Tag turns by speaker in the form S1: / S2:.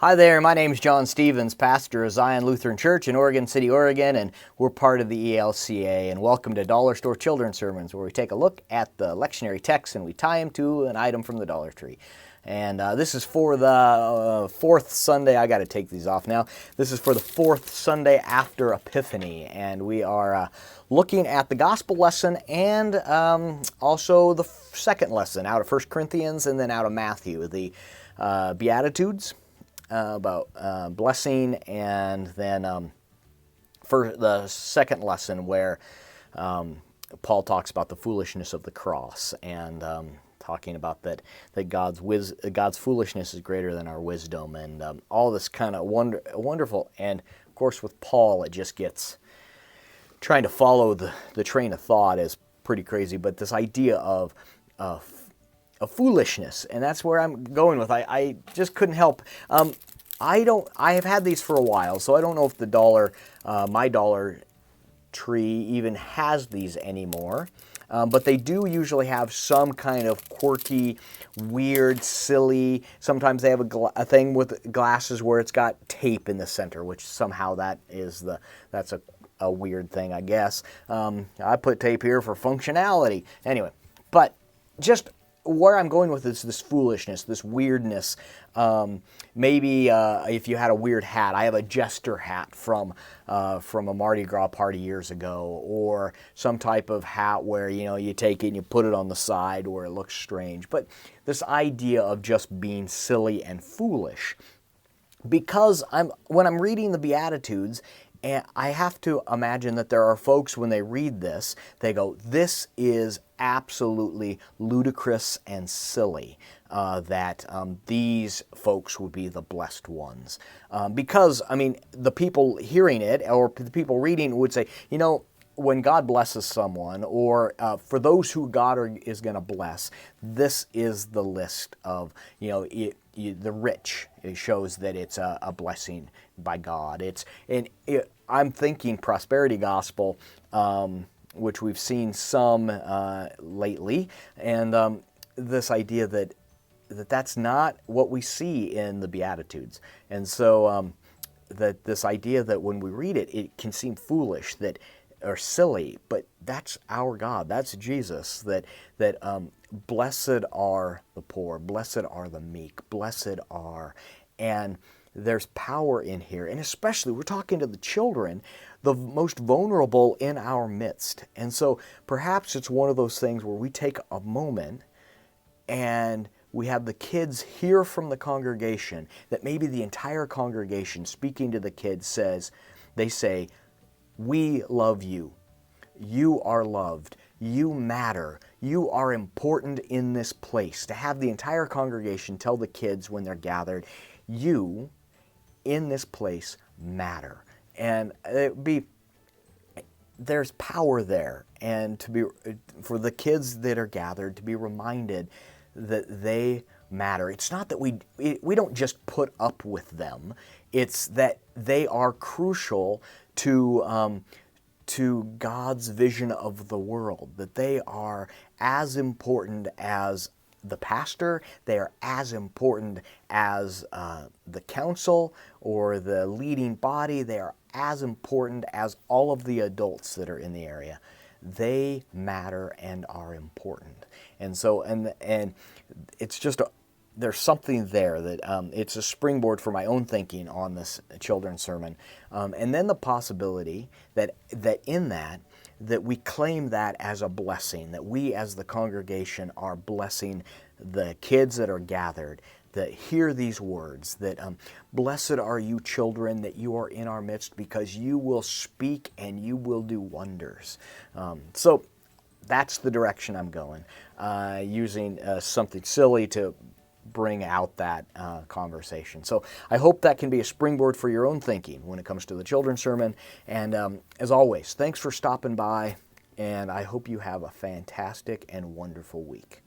S1: Hi there, my name is John Stevens, pastor of Zion Lutheran Church in Oregon City, Oregon, and we're part of the ELCA. And welcome to Dollar Store Children's Sermons, where we take a look at the lectionary text and we tie them to an item from the Dollar Tree. And this is for the fourth Sunday. I got to take these off now. This is for the fourth Sunday after Epiphany, and we are looking at the gospel lesson and also the second lesson out of 1 Corinthians and then out of Matthew, the Beatitudes. About blessing, and then for the second lesson where Paul talks about the foolishness of the cross and talking about that God's foolishness is greater than our wisdom, and all this kind of wonderful. And of course with Paul it just gets, trying to follow the train of thought is pretty crazy, but this idea of foolishness, and that's where I'm going with. I just couldn't help. I have had these for a while, so I don't know if the my Dollar Tree even has these anymore. But they do usually have some kind of quirky, weird, silly. Sometimes they have a thing with glasses where it's got tape in the center, which somehow that's a weird thing, I guess. I put tape here for functionality. Anyway, but just where I'm going with this foolishness, this weirdness. Maybe if you had a weird hat, I have a jester hat from a Mardi Gras party years ago, or some type of hat where you take it and you put it on the side where it looks strange. But this idea of just being silly and foolish, because when I'm reading the Beatitudes, and I have to imagine that there are folks, when they read this, they go, this is absolutely ludicrous and silly, that these folks would be the blessed ones. Because, the people hearing it, or the people reading would say, when God blesses someone, or for those who God is going to bless, this is the list of, the rich. It shows that it's a blessing by God. I'm thinking prosperity gospel, which we've seen some lately, and this idea that's not what we see in the Beatitudes. And so that this idea that when we read it, it can seem foolish, or silly, but that's our God. That's Jesus. That blessed are the poor, blessed are the meek, blessed are, and there's power in here. And especially, we're talking to the children, the most vulnerable in our midst. And so perhaps it's one of those things where we take a moment and we have the kids hear from the congregation, that maybe the entire congregation speaking to the kids they say, we love you. You are loved. You matter. You are important in this place. To have the entire congregation tell the kids when they're gathered, you in this place matter. And there's power there. And for the kids that are gathered to be reminded that they matter. It's not that we don't just put up with them. It's that they are crucial to God's vision of the world, that they are as important as the pastor, they are as important as the council or the leading body, they are as important as all of the adults that are in the area. They matter and are important. And so, and it's just there's something there that it's a springboard for my own thinking on this children's sermon. And then the possibility that in that we claim that as a blessing, that we as the congregation are blessing the kids that are gathered, that hear these words, that blessed are you children, that you are in our midst, because you will speak and you will do wonders. So that's the direction I'm going, using something silly to bring out that conversation. So I hope that can be a springboard for your own thinking when it comes to the children's sermon. And as always, thanks for stopping by, and I hope you have a fantastic and wonderful week.